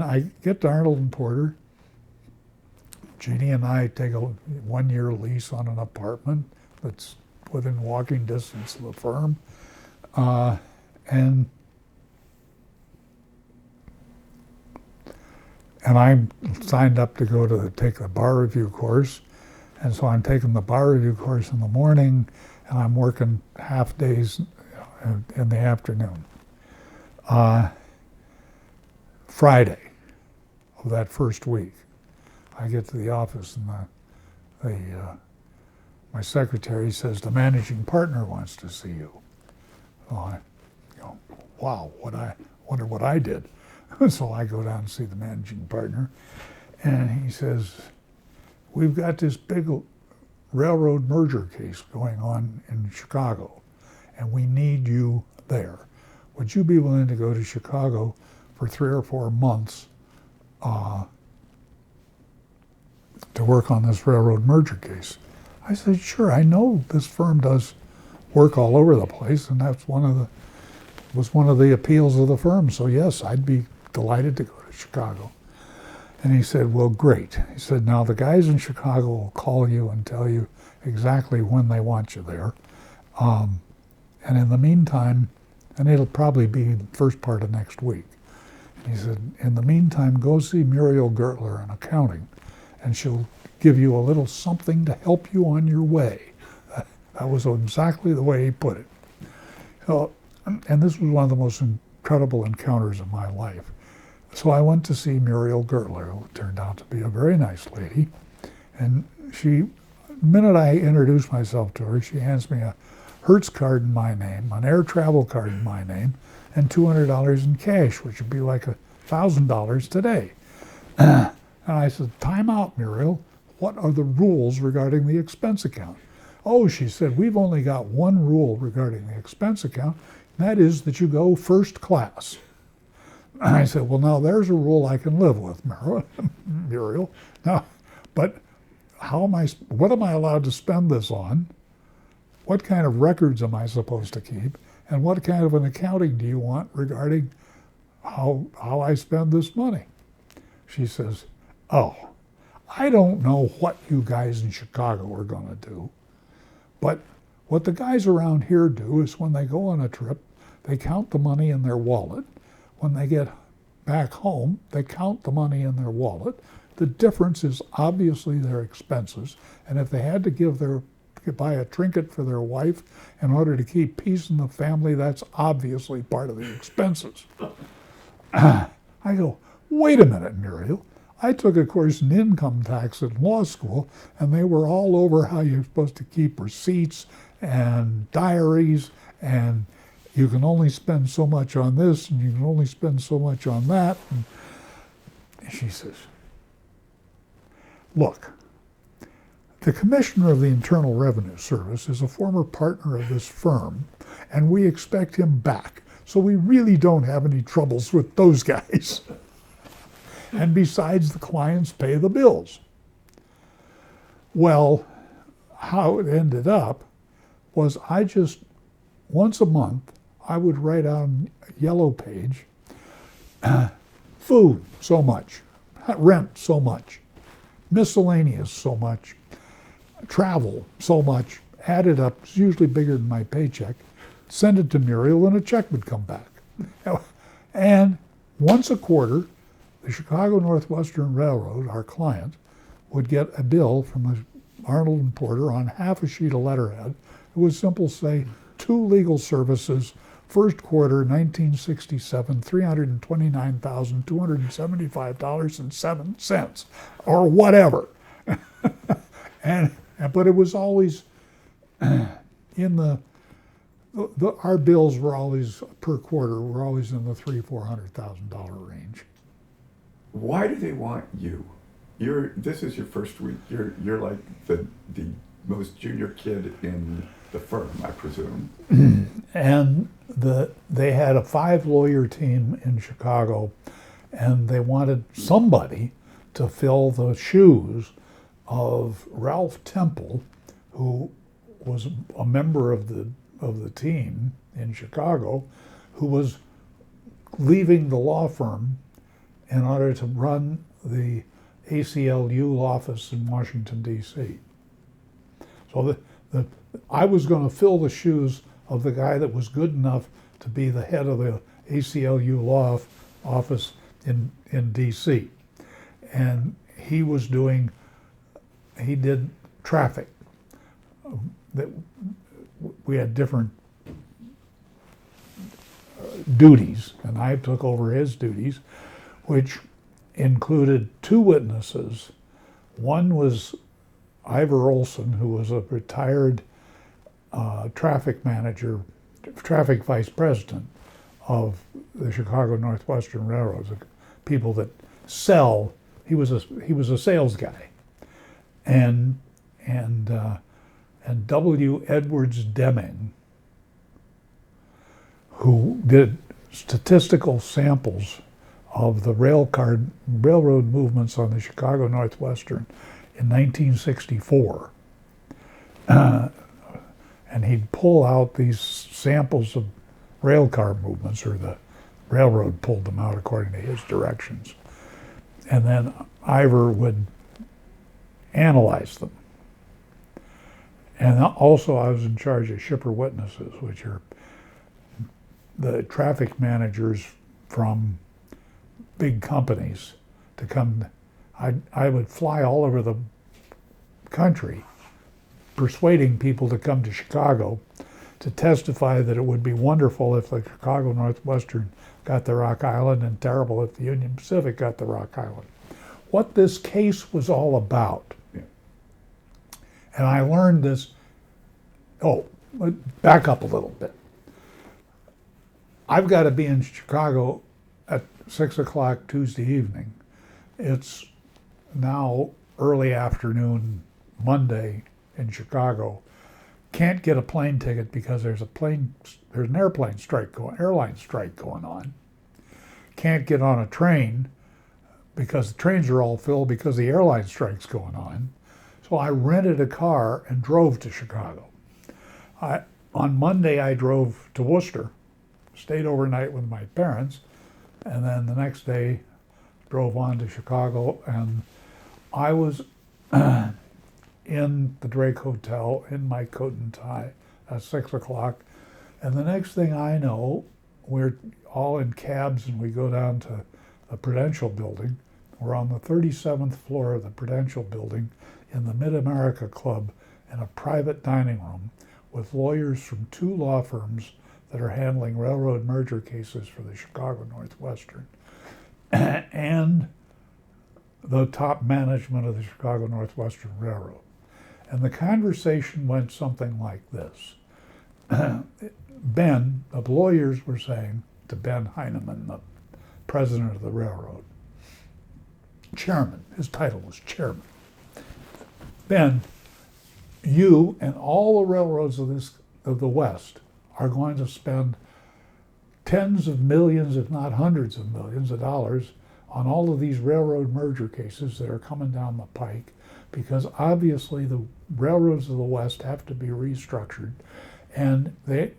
I get to Arnold and Porter. Jeannie and I take a 1-year lease on an apartment that's within walking distance of the firm. Uh, and and I'm signed up to go to take the bar review course. And so I'm taking the bar review course in the morning, and I'm working half days in the afternoon. Friday of that first week, I get to the office, and my secretary says, the managing partner wants to see you. Well, wow, I wonder what I did. So I go down and see the managing partner, and he says, we've got this big railroad merger case going on in Chicago, and we need you there. Would you be willing to go to Chicago for 3 or 4 months to work on this railroad merger case? I said, sure, I know this firm does work all over the place, and that's one of the appeals of the firm. So yes, I'd be delighted to go to Chicago. And he said, well, great. He said, now the guys in Chicago will call you and tell you exactly when they want you there. And in the meantime, and it'll probably be the first part of next week. And he said, in the meantime, go see Muriel Gertler in accounting, and she'll give you a little something to help you on your way. That was exactly the way he put it. So, and this was one of the most incredible encounters of my life. So I went to see Muriel Gertler, who turned out to be a very nice lady. And the minute I introduced myself to her, she hands me a Hertz card in my name, an air travel card in my name, and $200 in cash, which would be like $1,000 today. And I said, time out, Muriel. What are the rules regarding the expense account? Oh, she said, we've only got one rule regarding the expense account, and that is that you go first class. I said, well, now there's a rule I can live with, Muriel. Now, but what am I allowed to spend this on? What kind of records am I supposed to keep? And what kind of an accounting do you want regarding how I spend this money? She says, oh, I don't know what you guys in Chicago are going to do, but what the guys around here do is when they go on a trip, they count the money in their wallet. When they get back home, they count the money in their wallet. The difference is obviously their expenses. And if they had to buy a trinket for their wife in order to keep peace in the family, that's obviously part of the expenses. I go, wait a minute, Muriel. I took a course in income tax in law school, and they were all over how you're supposed to keep receipts and diaries, and you can only spend so much on this, and you can only spend so much on that. And she says, look, the commissioner of the Internal Revenue Service is a former partner of this firm, and we expect him back. So we really don't have any troubles with those guys. And besides, the clients pay the bills. Well, how it ended up was once a month, I would write on a yellow page, food, so much, rent, so much, miscellaneous, so much, travel, so much, add it up, it's usually bigger than my paycheck, send it to Muriel, and a check would come back. And once a quarter, the Chicago Northwestern Railroad, our client, would get a bill from Arnold and Porter on half a sheet of letterhead. It would simply say, to legal services, first quarter 1967, $329,275.07, or whatever. But it was always our bills were always per quarter were always in the $300,000-400,000 range. Why do they want you? This is your first week. You're like the most junior kid in the firm, I presume. And they had a 5-lawyer team in Chicago, and they wanted somebody to fill the shoes of Ralph Temple, who was a member of the team in Chicago, who was leaving the law firm in order to run the ACLU office in Washington, D.C. So I was going to fill the shoes of the guy that was good enough to be the head of the ACLU law office in D.C. And he did traffic. That we had different duties, and I took over his duties, which included two witnesses. One was Ivor Olson, who was a retired traffic manager, traffic vice president of the Chicago Northwestern Railroad, the people that sell. He was a sales guy, and W. Edwards Deming, who did statistical samples of the railroad movements on the Chicago Northwestern in 1964. And he'd pull out these samples of rail car movements, or the railroad pulled them out according to his directions. And then Ivor would analyze them. And also I was in charge of shipper witnesses, which are the traffic managers from big companies to come. I would fly all over the country persuading people to come to Chicago to testify that it would be wonderful if the Chicago Northwestern got the Rock Island and terrible if the Union Pacific got the Rock Island. What this case was all about. Yeah. And I learned this, back up a little bit. I've got to be in Chicago at 6 o'clock Tuesday evening. It's now early afternoon Monday in Chicago. Can't get a plane ticket because there's an airline strike going on. Can't get on a train because the trains are all filled because the airline strike's going on. So I rented a car and drove to Chicago. On Monday I drove to Worcester, stayed overnight with my parents, and then the next day drove on to Chicago, and I was in the Drake Hotel in my coat and tie at 6 o'clock. And the next thing I know, we're all in cabs and we go down to the Prudential Building. We're on the 37th floor of the Prudential Building in the Mid-America Club in a private dining room with lawyers from two law firms that are handling railroad merger cases for the Chicago Northwestern and the top management of the Chicago Northwestern Railroad. And the conversation went something like this. Ben, the lawyers were saying to Ben Heineman, the president of the railroad, chairman, his title was chairman. Ben, you and all the railroads of the West are going to spend tens of millions, if not hundreds of millions of dollars on all of these railroad merger cases that are coming down the pike, because obviously the railroads of the West have to be restructured, and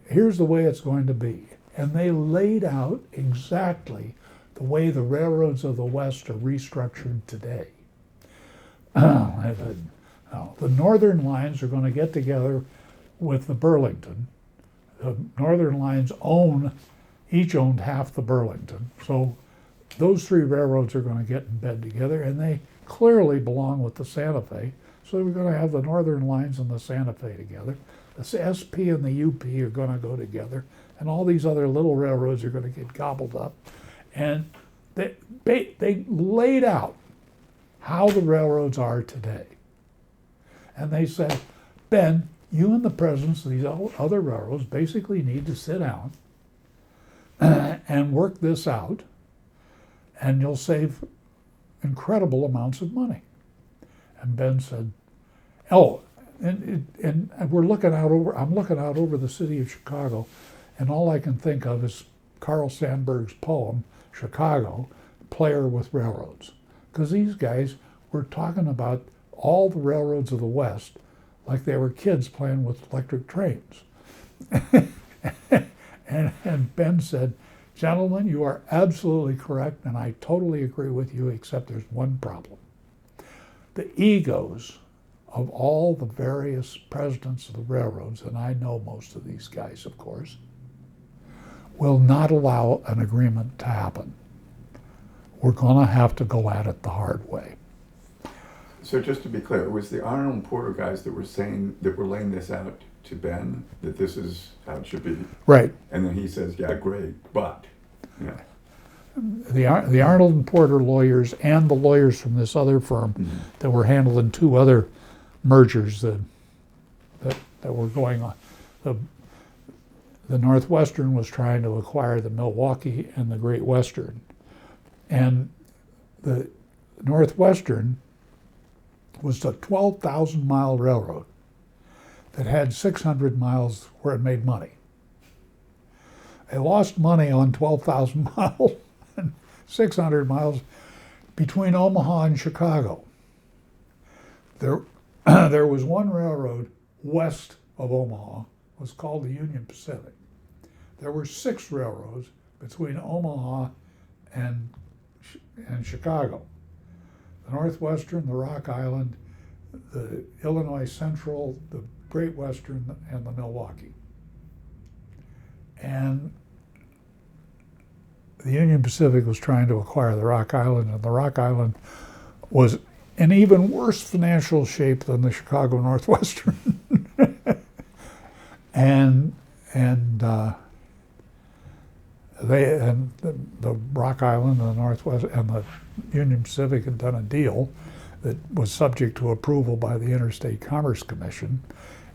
here's the way it's going to be. And they laid out exactly the way the railroads of the West are restructured today. I said, no, the northern lines are going to get together with the Burlington. The northern lines each owned half the Burlington. So those three railroads are going to get in bed together, and they clearly belong with the Santa Fe. So we're going to have the northern lines and the Santa Fe together. The SP and the UP are going to go together, and all these other little railroads are going to get gobbled up. And they laid out how the railroads are today. And they said, Ben, you and the presidents of these other railroads basically need to sit down and work this out, and you'll save incredible amounts of money. And Ben said, and we're looking out over, I'm looking out over the city of Chicago, and all I can think of is Carl Sandburg's poem, Chicago, Player with Railroads. Because these guys were talking about all the railroads of the West like they were kids playing with electric trains. and Ben said, Gentlemen, you are absolutely correct, and I totally agree with you, except there's one problem. The egos of all the various presidents of the railroads, and I know most of these guys, of course, will not allow an agreement to happen. We're going to have to go at it the hard way. So just to be clear, it was the Arnold Porter guys that were laying this out to Ben, that this is how it should be. Right. And then he says, yeah, great, but, yeah. The Arnold and Porter lawyers and the lawyers from this other firm that were handling two other mergers that were going on. The Northwestern was trying to acquire the Milwaukee and the Great Western. And the Northwestern was a 12,000-mile railroad that had 600 miles where it made money. They lost money on 12,000 miles and 600 miles between Omaha and Chicago. There was one railroad west of Omaha, it was called the Union Pacific. There were 6 railroads between Omaha and Chicago. The Northwestern, the Rock Island, the Illinois Central, the Great Western, and the Milwaukee. And the Union Pacific was trying to acquire the Rock Island, and the Rock Island was in even worse financial shape than the Chicago Northwestern. The Rock Island and the Northwest and the Union Pacific had done a deal that was subject to approval by the Interstate Commerce Commission,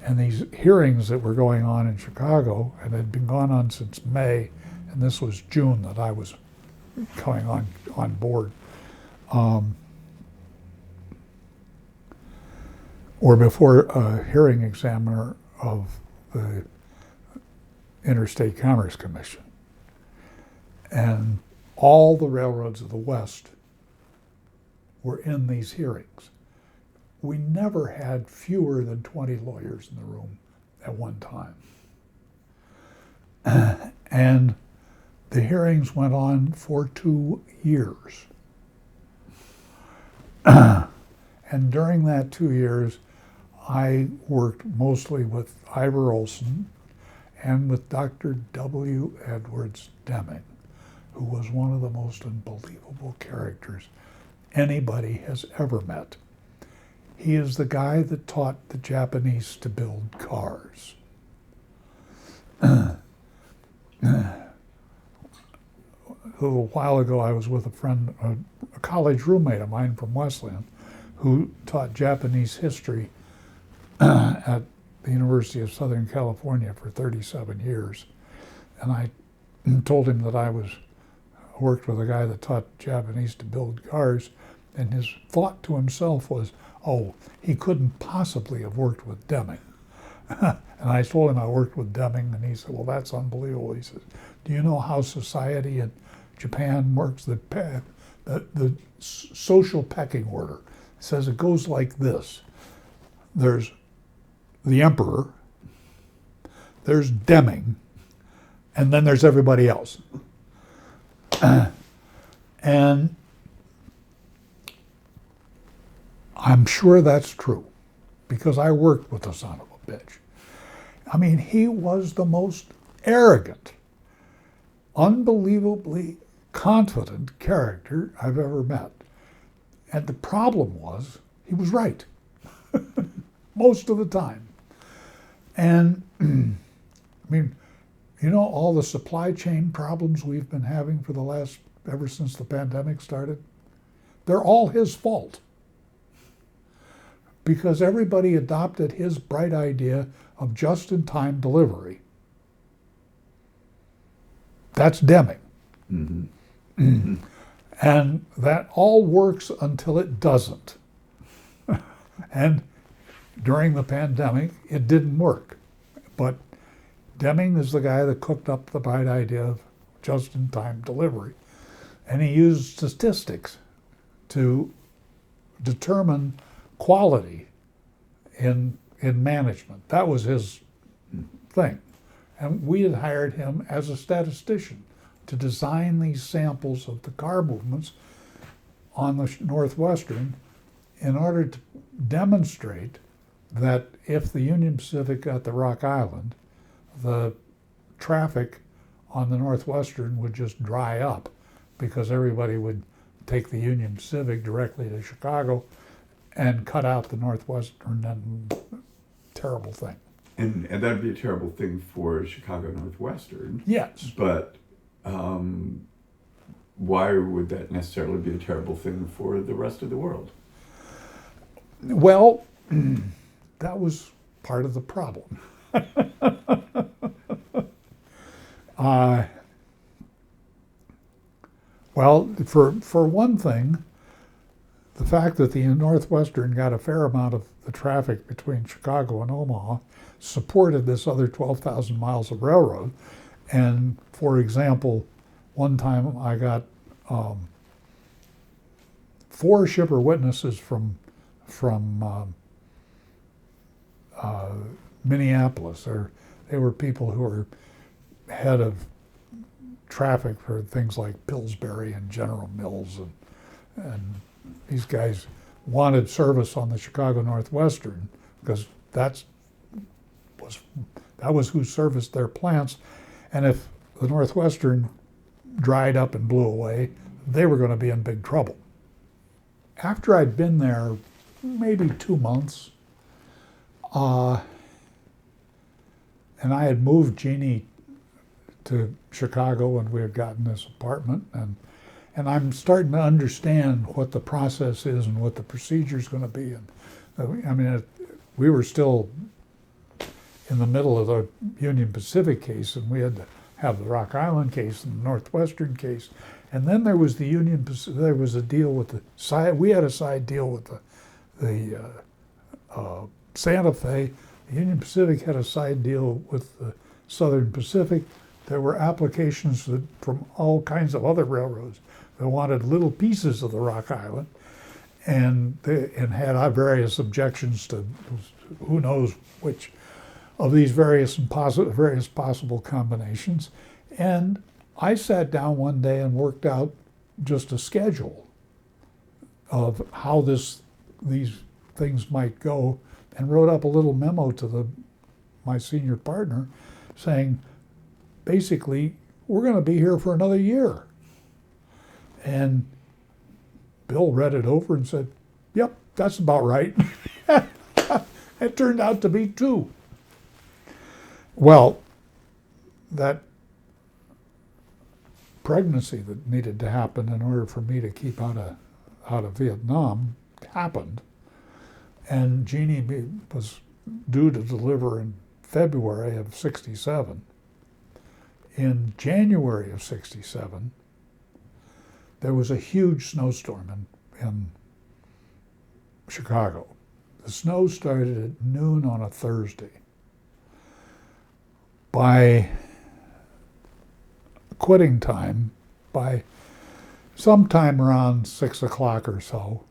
and these hearings that were going on in Chicago and had been going on since May, and this was June that I was coming on board, or before a hearing examiner of the Interstate Commerce Commission. And all the railroads of the West were in these hearings. We never had fewer than 20 lawyers in the room at one time. And the hearings went on for 2 years. And during that 2 years, I worked mostly with Ivor Olson and with Dr. W. Edwards Deming, who was one of the most unbelievable characters anybody has ever met. He is the guy that taught the Japanese to build cars. A little while ago, I was with a friend, a college roommate of mine from Wesleyan, who taught Japanese history at the University of Southern California for 37 years. And I told him that I worked with a guy that taught Japanese to build cars, and his thought to himself was, oh, he couldn't possibly have worked with Deming. And I told him I worked with Deming, and he said, well, that's unbelievable. He says, do you know how society in Japan works? The social pecking order. It says it goes like this. There's the emperor, there's Deming, and then there's everybody else. And I'm sure that's true, because I worked with the son of a bitch. I mean, he was the most arrogant, unbelievably confident character I've ever met. And the problem was, he was right most of the time. And I mean, you know, all the supply chain problems we've been having for ever since the pandemic started, they're all his fault. Because everybody adopted his bright idea of just-in-time delivery. That's Deming. Mm-hmm. Mm-hmm. And that all works until it doesn't. And during the pandemic, it didn't work. But Deming is the guy that cooked up the bright idea of just-in-time delivery. And he used statistics to determine quality in management. That was his thing. And we had hired him as a statistician, to design these samples of the car movements on the Northwestern in order to demonstrate that if the Union Pacific got to Rock Island, the traffic on the Northwestern would just dry up because everybody would take the Union Pacific directly to Chicago and cut out the Northwestern, and terrible thing. And that'd be a terrible thing for Chicago Northwestern. Yes. But why would that necessarily be a terrible thing for the rest of the world? Well, that was part of the problem. Well, for one thing, the fact that the Northwestern got a fair amount of the traffic between Chicago and Omaha supported this other 12,000 miles of railroad. And for example, one time I got 4 shipper witnesses from Minneapolis. They were people who were head of traffic for things like Pillsbury and General Mills, and these guys wanted service on the Chicago Northwestern because that was who serviced their plants. And if the Northwestern dried up and blew away, they were going to be in big trouble. After I'd been there maybe 2 months, and I had moved Jeannie to Chicago, and we had gotten this apartment, and I'm starting to understand what the process is and what the procedure is going to be. And I mean, we were still in the middle of the Union Pacific case, and we had to have the Rock Island case and the Northwestern case, and then there was the Union Pacific. There was a deal with the side. We had a side deal with the Santa Fe. The Union Pacific had a side deal with the Southern Pacific. There were applications from all kinds of other railroads that wanted little pieces of the Rock Island, and had various objections to who knows which of these various possible combinations. And I sat down one day and worked out just a schedule of how these things might go, and wrote up a little memo to my senior partner saying, basically, we're going to be here for another year. And Bill read it over and said, yep, that's about right. It turned out to be 2. Well, that pregnancy that needed to happen in order for me to keep out of Vietnam happened. And Jeannie was due to deliver in February of '67. In January of '67, there was a huge snowstorm in Chicago. The snow started at noon on a Thursday. By quitting time, by sometime around 6 o'clock or so,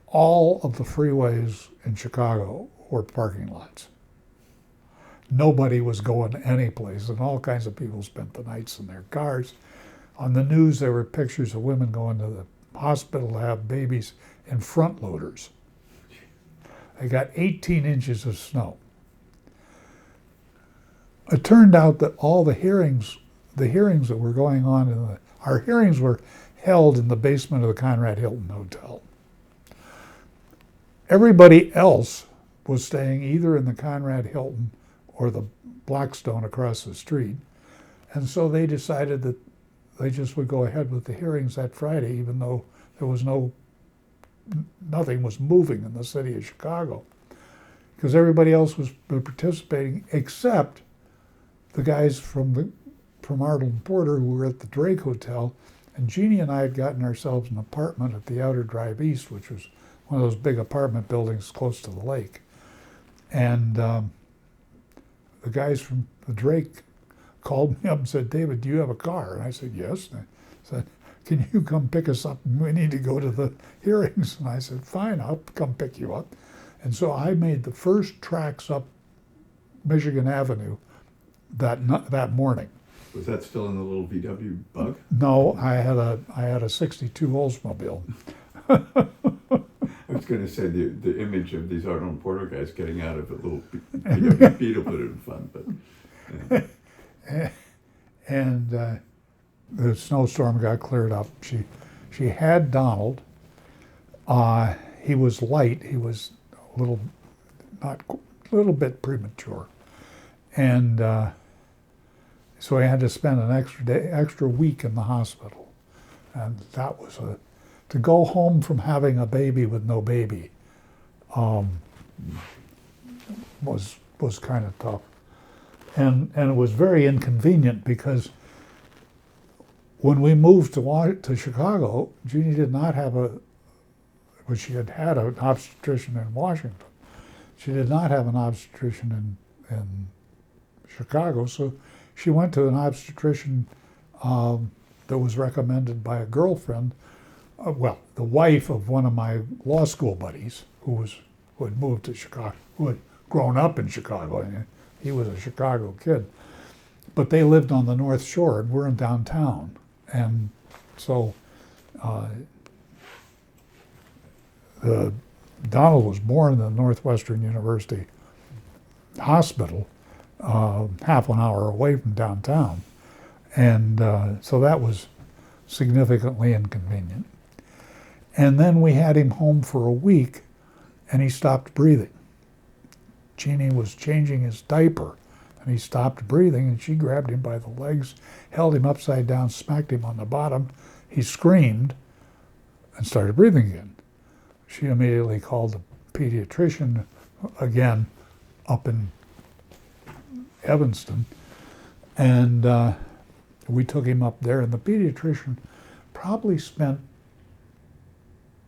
all of the freeways in Chicago were parking lots. Nobody was going anyplace, and all kinds of people spent the nights in their cars. On the news, there were pictures of women going to the hospital to have babies in front loaders. They got 18 inches of snow. It turned out that all the hearings that were going on our hearings were held in the basement of the Conrad Hilton Hotel. Everybody else was staying either in the Conrad Hilton or the Blackstone across the street. And so they decided that they just would go ahead with the hearings that Friday, even though there was nothing was moving in the city of Chicago, because everybody else was participating except the guys from Arnold Porter who were at the Drake Hotel. And Jeannie and I had gotten ourselves an apartment at the Outer Drive East, which was one of those big apartment buildings close to the lake. And the guys from the Drake called me up and said, David, do you have a car? And I said, yes. And I said, can you come pick us up? We need to go to the hearings. And I said, fine, I'll come pick you up. And so I made the first tracks up Michigan Avenue that morning. Was that still in the little VW Bug? No, I had a '62 Oldsmobile. I was going to say the image of these Arnold Porter guys getting out of a little VW Beetle would have been fun, but yeah. And the snowstorm got cleared up. She had Donald. He was light. He was a little bit premature, and so I had to spend an extra week in the hospital, and that was to go home from having a baby with no baby, was kind of tough, and it was very inconvenient because when we moved to Chicago, Jeannie did not have she had an obstetrician in Washington. She did not have an obstetrician in Chicago, so she went to an obstetrician that was recommended by a girlfriend, the wife of one of my law school buddies who had moved to Chicago, who had grown up in Chicago. And he was a Chicago kid, but they lived on the North Shore, and we're in downtown, and so Donald was born in the Northwestern University Hospital, half an hour away from downtown. And so that was significantly inconvenient. And then we had him home for a week, and he stopped breathing. Jeannie was changing his diaper, and he stopped breathing, and she grabbed him by the legs, held him upside down, smacked him on the bottom. He screamed and started breathing again. She immediately called the pediatrician, again, up in Evanston, and we took him up there, and the pediatrician probably spent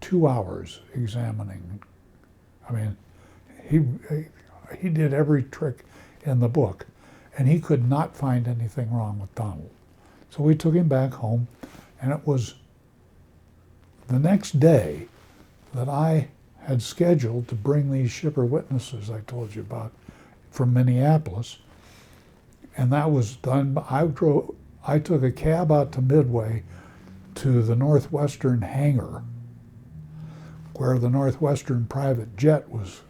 2 hours examining. I mean, he did every trick in the book, and he could not find anything wrong with Donald. So we took him back home, and it was the next day that I had scheduled to bring these shipper witnesses I told you about from Minneapolis, and that was done. I took a cab out to Midway to the Northwestern hangar where the Northwestern private jet was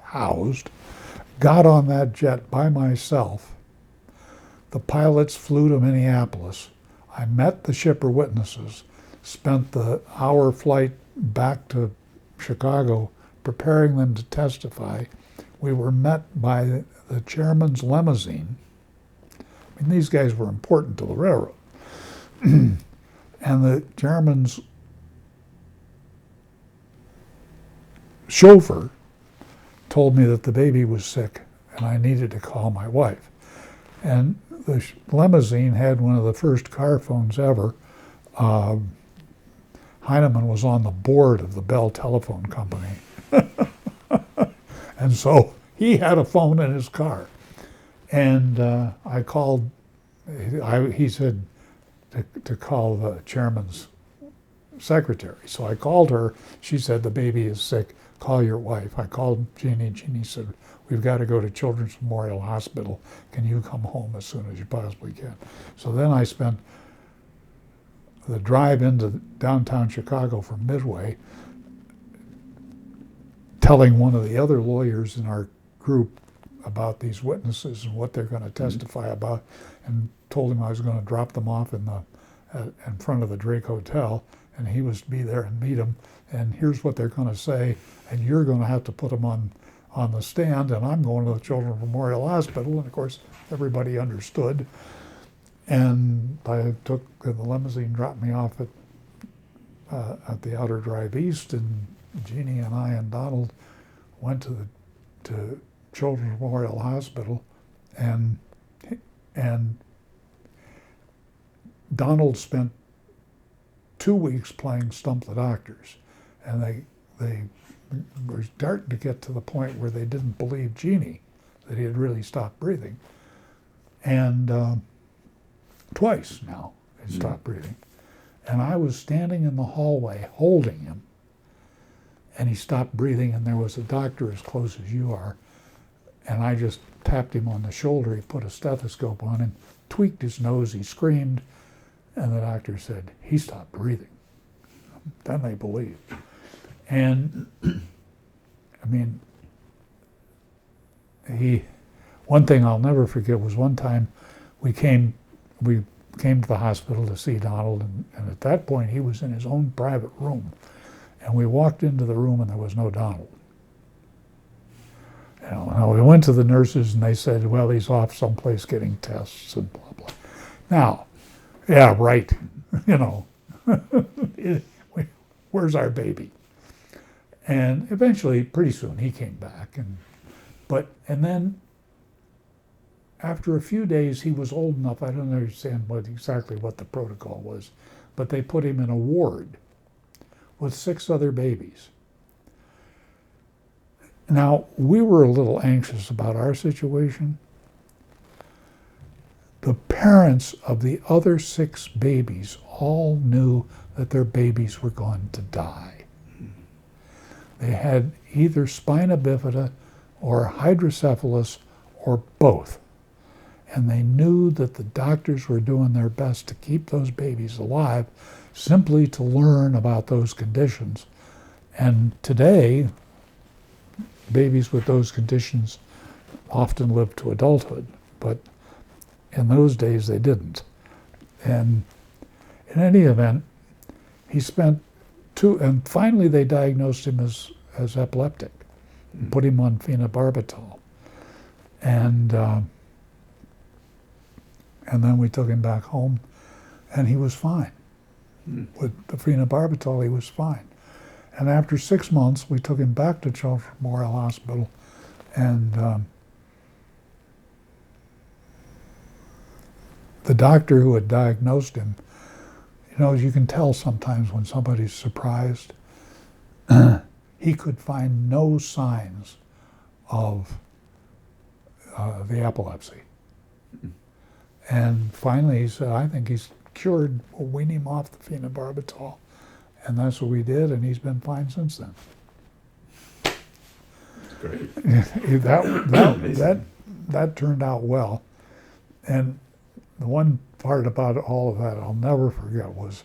housed, got on that jet by myself. The pilots flew to Minneapolis. I met the shipper witnesses, spent the hour flight back to Chicago preparing them to testify. We were met by the chairman's limousine. I mean, these guys were important to the railroad. And the chairman's chauffeur told me that the baby was sick and I needed to call my wife. And the limousine had one of the first car phones ever. Heinemann was on the board of the Bell Telephone Company. And so he had a phone in his car. And I called, he said to call the chairman's secretary. So I called her. She said, the baby is sick. Call your wife. I called Jeannie. Jeannie said, we've got to go to Children's Memorial Hospital. Can you come home as soon as you possibly can? So then I spent the drive into downtown Chicago from Midway telling one of the other lawyers in our group about these witnesses and what they're going to testify about, and told him I was going to drop them off in front of the Drake Hotel, and he was to be there and meet them, and here's what they're going to say, and you're going to have to put them on the stand, and I'm going to the Children's Memorial Hospital, and of course everybody understood. And I took the limousine, dropped me off at the Outer Drive East, and Jeannie and I and Donald went to Children's Memorial Hospital, and Donald spent 2 weeks playing Stump the Doctors, and they were starting to get to the point where they didn't believe Jeannie that he had really stopped breathing, and twice now he stopped breathing, and I was standing in the hallway holding him, and he stopped breathing, and there was a doctor as close as you are, And I just tapped him on the shoulder. He put a stethoscope on him, tweaked his nose, he screamed, and the doctor said, he stopped breathing. Then they believed. And, I mean, one thing I'll never forget was one time we came to the hospital to see Donald, and at that point he was in his own private room. And we walked into the room and there was no Donald. You know, now we went to the nurses and they said, well, he's off someplace getting tests and blah, blah. Now, yeah, right, you know, where's our baby? And eventually, pretty soon, he came back. And then after a few days, he was old enough, I don't understand exactly what the protocol was, but they put him in a ward with 6 other babies. Now, we were a little anxious about our situation. The parents of the other 6 babies all knew that their babies were going to die. They had either spina bifida or hydrocephalus or both. And they knew that the doctors were doing their best to keep those babies alive simply to learn about those conditions. And today, babies with those conditions often live to adulthood, but in those days they didn't. And in any event, he spent and finally they diagnosed him as epileptic, and put him on phenobarbital. And then we took him back home, and he was fine. With the phenobarbital, he was fine. And after 6 months, we took him back to Children's Memorial Hospital, and the doctor who had diagnosed him, you know, you can tell sometimes when somebody's surprised. He could find no signs of the epilepsy. And finally he said, I think he's cured, we'll wean him off the phenobarbital. And that's what we did, and he's been fine since then. Great. that turned out well. And the one part about all of that I'll never forget was,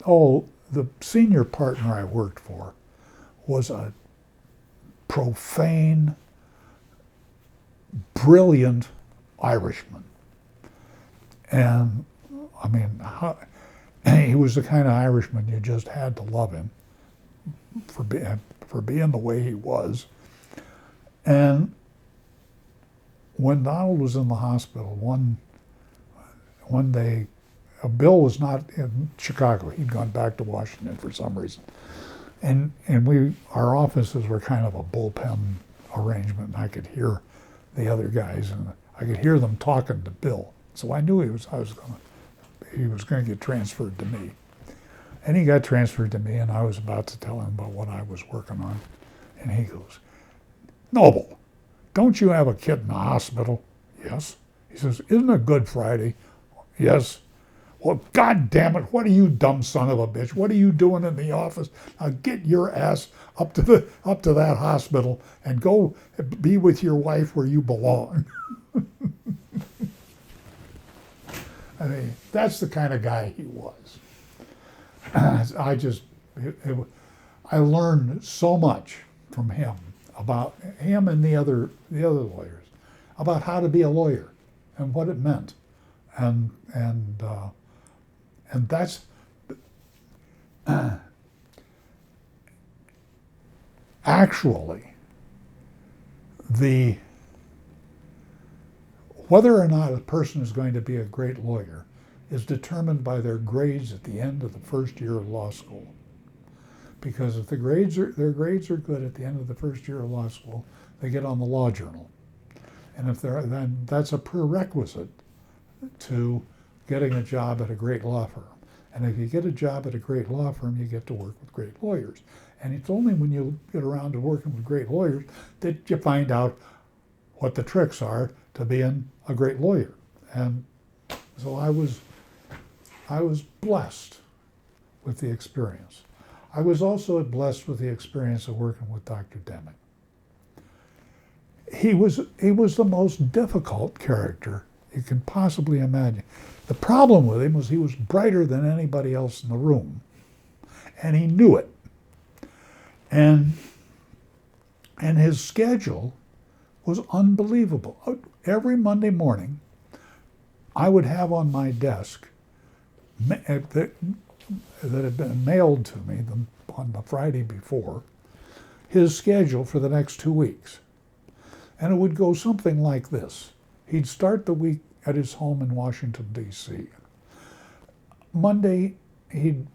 the senior partner I worked for was a profane, brilliant Irishman. And I mean, he was the kind of Irishman you just had to love him for being the way he was. And when Donald was in the hospital, one day, Bill was not in Chicago. He'd gone back to Washington for some reason. And our offices were kind of a bullpen arrangement, and I could hear the other guys, and I could hear them talking to Bill. So I knew he was going to get transferred to me. And he got transferred to me, and I was about to tell him about what I was working on. And he goes, Noble, don't you have a kid in the hospital? Yes. He says, isn't it Good Friday? Yes. Well, God damn it, what are you, dumb son of a bitch? What are you doing in the office? Now get your ass up to that hospital and go be with your wife where you belong. I mean, that's the kind of guy he was. I learned so much from him, about him and the other lawyers, about how to be a lawyer and what it meant. And that's actually whether or not a person is going to be a great lawyer is determined by their grades at the end of the first year of law school. Because if their grades are good at the end of the first year of law school, they get on the law journal. And then that's a prerequisite to getting a job at a great law firm. And if you get a job at a great law firm, you get to work with great lawyers. And it's only when you get around to working with great lawyers that you find out what the tricks are to being a great lawyer. And so I was blessed with the experience. I was also blessed with the experience of working with Dr. Deming. he was the most difficult character you can possibly imagine. The problem with him was he was brighter than anybody else in the room, and he knew it. And his schedule was unbelievable. Every Monday morning, I would have on my desk that had been mailed to me on the Friday before, his schedule for the next 2 weeks. And it would go something like this. He'd start the week at his home in Washington, D.C. Monday, he'd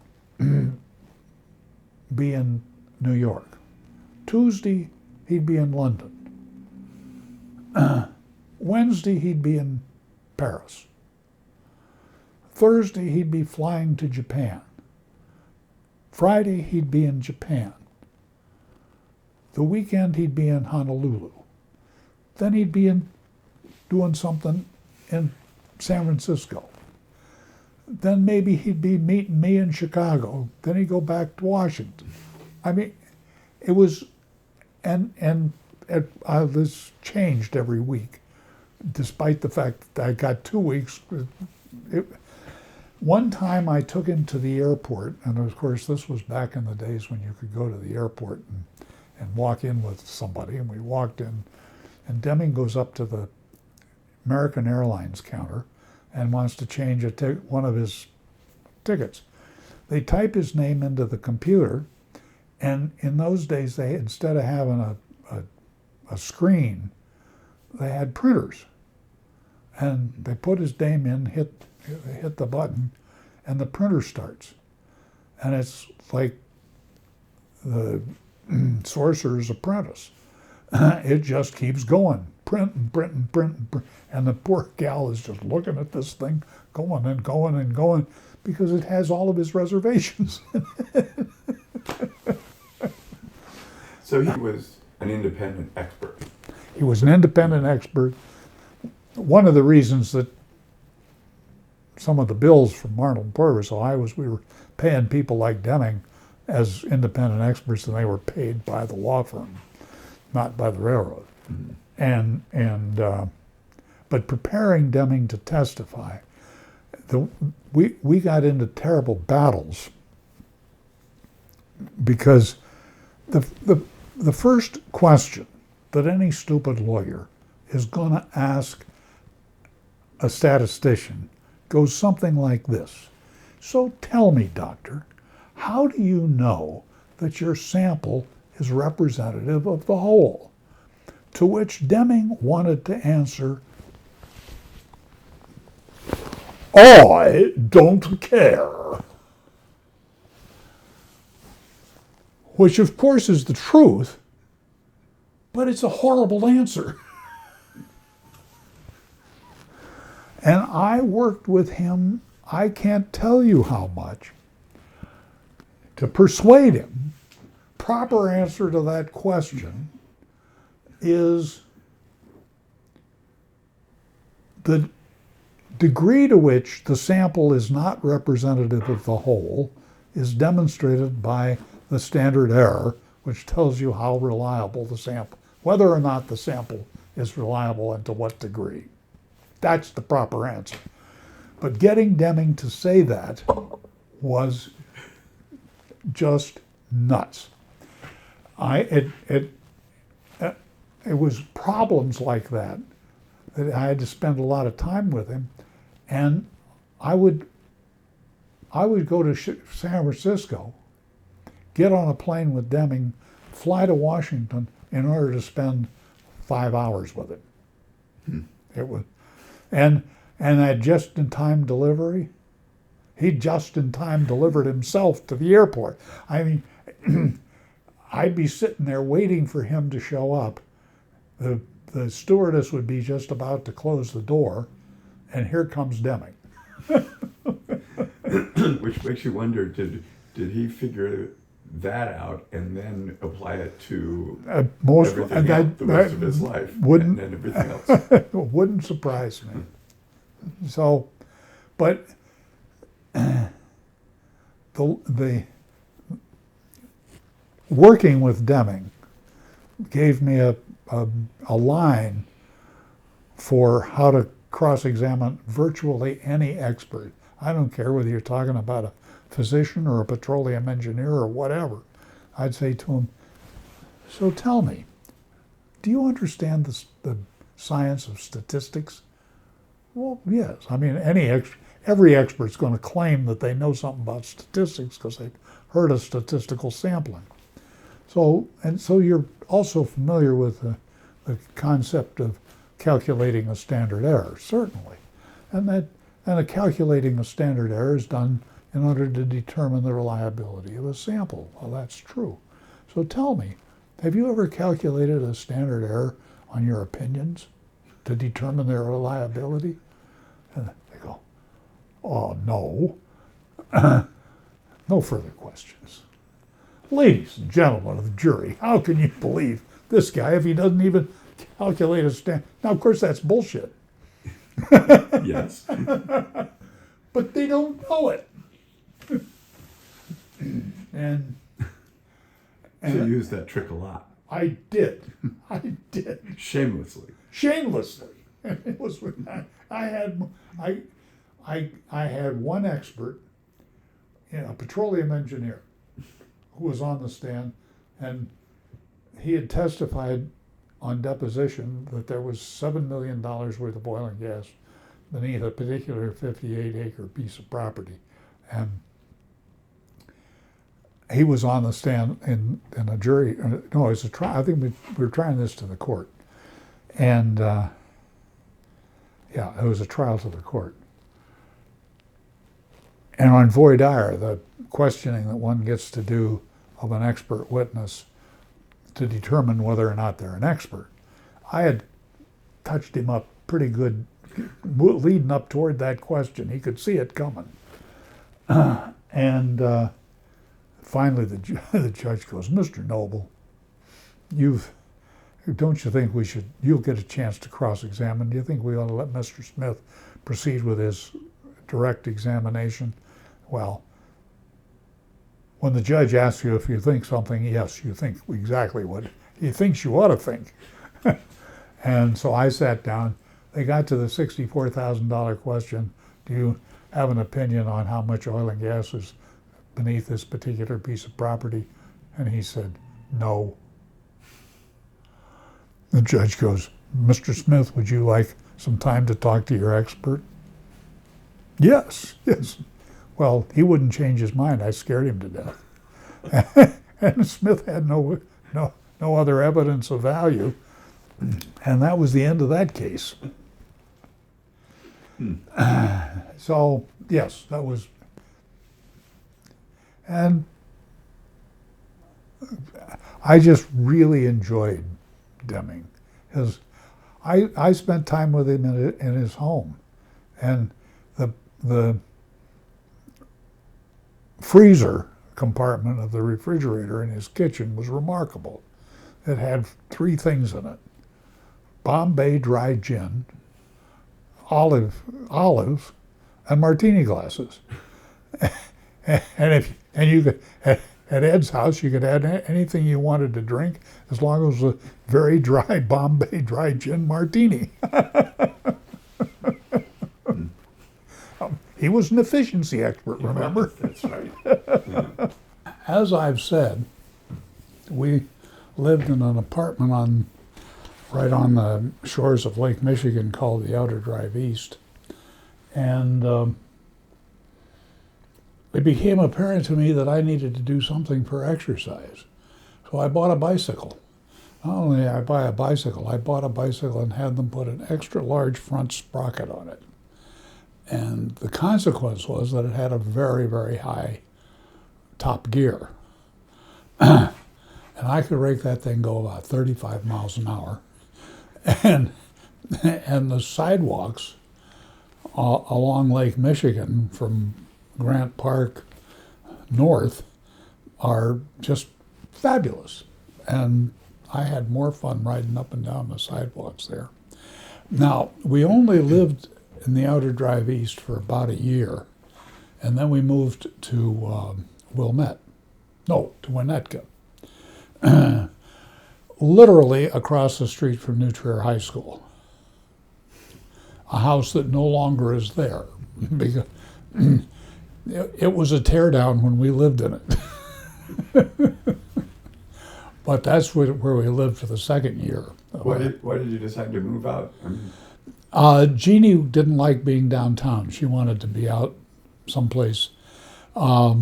be in New York. Tuesday, he'd be in London. Wednesday, he'd be in Paris. Thursday, he'd be flying to Japan. Friday, he'd be in Japan. The weekend, he'd be in Honolulu. Then he'd be doing something in San Francisco. Then maybe he'd be meeting me in Chicago. Then he'd go back to Washington. I mean, it was, this changed every week, despite the fact that I got 2 weeks. One time I took him to the airport, and of course this was back in the days when you could go to the airport and walk in with somebody, and we walked in, and Deming goes up to the American Airlines counter and wants to change one of his tickets. They type his name into the computer, and in those days, they, instead of having a screen, they had printers. And they put his name in, hit the button, and the printer starts. And it's like the Sorcerer's Apprentice. It just keeps going, print and print and print and print. And the poor gal is just looking at this thing, going and going and going, because it has all of his reservations. So he was an independent expert. He was an independent expert. One of the reasons that some of the bills from Arnold Porter were so high was we were paying people like Deming as independent experts, and they were paid by the law firm, not by the railroad. Mm-hmm. But preparing Deming to testify, we got into terrible battles because the first question that any stupid lawyer is going to ask a statistician goes something like this. So tell me, doctor, how do you know that your sample is representative of the whole? To which Deming wanted to answer, I don't care. Which of course is the truth, but it's a horrible answer. And I worked with him, I can't tell you how much, to persuade him. Proper answer to that question is the degree to which the sample is not representative of the whole is demonstrated by the standard error, which tells you how reliable the sample, whether or not the sample is reliable and to what degree. That's the proper answer. But getting Deming to say that was just nuts. It was problems like that I had to spend a lot of time with him, and I would go to San Francisco, get on a plane with Deming, fly to Washington in order to spend 5 hours with him. It was, and that just-in-time delivery, he just-in-time delivered himself to the airport. I mean, I'd be sitting there waiting for him to show up. The stewardess would be just about to close the door, and here comes Deming. Which makes you wonder, did he figure that out and then apply it to everything else, the rest of his life and everything else? Wouldn't surprise me. So, but the working with Deming gave me a line for how to cross-examine virtually any expert. I don't care whether you're talking about a physician or a petroleum engineer or whatever. I'd say to him, so tell me, do you understand the science of statistics? Well, yes. I mean, every expert's going to claim that they know something about statistics because they've heard of statistical sampling. So you're also familiar with the concept of calculating a standard error, certainly. And a calculating a standard error is done in order to determine the reliability of a sample. Well, that's true. So tell me, have you ever calculated a standard error on your opinions to determine their reliability? And they go, oh, no. No further questions. Ladies and gentlemen of the jury, how can you believe this guy if he doesn't even calculate a standard? Now, of course, that's bullshit. Yes. But they don't know it. And So you use that trick a lot. I did. Shamelessly. Shamelessly. And it was I had one expert, a petroleum engineer, who was on the stand, and he had testified on deposition that there was $7 million worth of oil and gas beneath a particular 58-acre piece of property. And he was on the stand in a jury. No, it was a trial. I think we were trying this to the court. And it was a trial to the court. And on voir dire, the questioning that one gets to do of an expert witness to determine whether or not they're an expert, I had touched him up pretty good leading up toward that question. He could see it coming. And finally the judge goes, Mr. Noble, don't you think you'll get a chance to cross-examine? Do you think we ought to let Mr. Smith proceed with his direct examination? Well, when the judge asks you if you think something, yes, you think exactly what he thinks you ought to think. And so I sat down. They got to the $64,000 question. Do you have an opinion on how much oil and gas is beneath this particular piece of property? And he said, no. The judge goes, Mr. Smith, would you like some time to talk to your expert? Yes. Well, he wouldn't change his mind. I scared him to death. And Smith had no other evidence of value. And that was the end of that case. So, yes, that was... And I just really enjoyed Deming. I spent time with him in his home. And the freezer compartment of the refrigerator in his kitchen was remarkable. It had 3 things in it: Bombay dry gin, olives, and martini glasses. And you could, at Ed's house, you could add anything you wanted to drink as long as it was a very dry Bombay dry gin martini. He was an efficiency expert, remember? That's right. As I've said, we lived in an apartment right on the shores of Lake Michigan called the Outer Drive East. And it became apparent to me that I needed to do something for exercise. So I bought a bicycle. Not only did I buy a bicycle, I bought a bicycle and had them put an extra large front sprocket on it. And the consequence was that it had a very, very high top gear. And I could make that thing go about 35 miles an hour. And the sidewalks along Lake Michigan from Grant Park north are just fabulous. And I had more fun riding up and down the sidewalks there. Now, we only lived in the Outer Drive East for about a year, and then we moved to Wilmette. No, to Winnetka. literally across the street from New Trier High School. A house that no longer is there because it was a tear down when we lived in it. But that's where we lived for the second year. Why did you decide to move out? I mean, Jeannie didn't like being downtown. She wanted to be out someplace where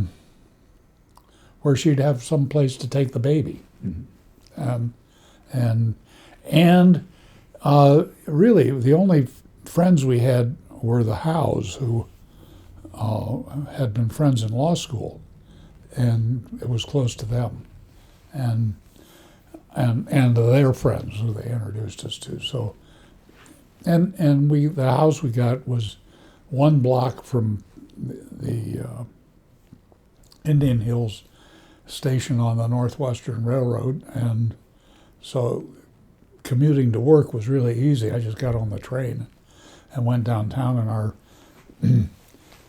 she'd have some place to take the baby. mhm. And really, the only friends we had were the Howes, who had been friends in law school, and it was close to them, and their friends who they introduced us to. So, and the house we got was 1 block from the Indian Hills station on the Northwestern Railroad, and so commuting to work was really easy. I just got on the train and went downtown, and our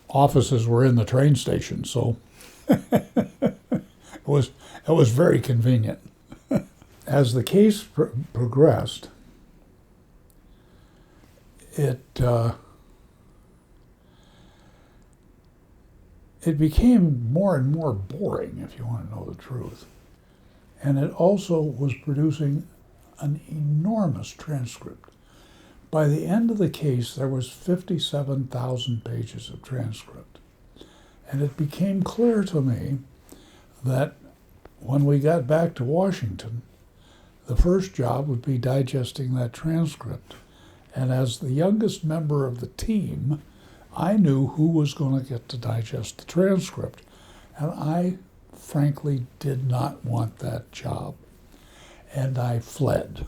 offices were in the train station, so it was very convenient. As the case progressed, it became more and more boring, if you want to know the truth. And it also was producing an enormous transcript. By the end of the case, there was 57,000 pages of transcript. And it became clear to me that when we got back to Washington, the first job would be digesting that transcript. And as the youngest member of the team, I knew who was going to get to digest the transcript. And I frankly did not want that job. And I fled.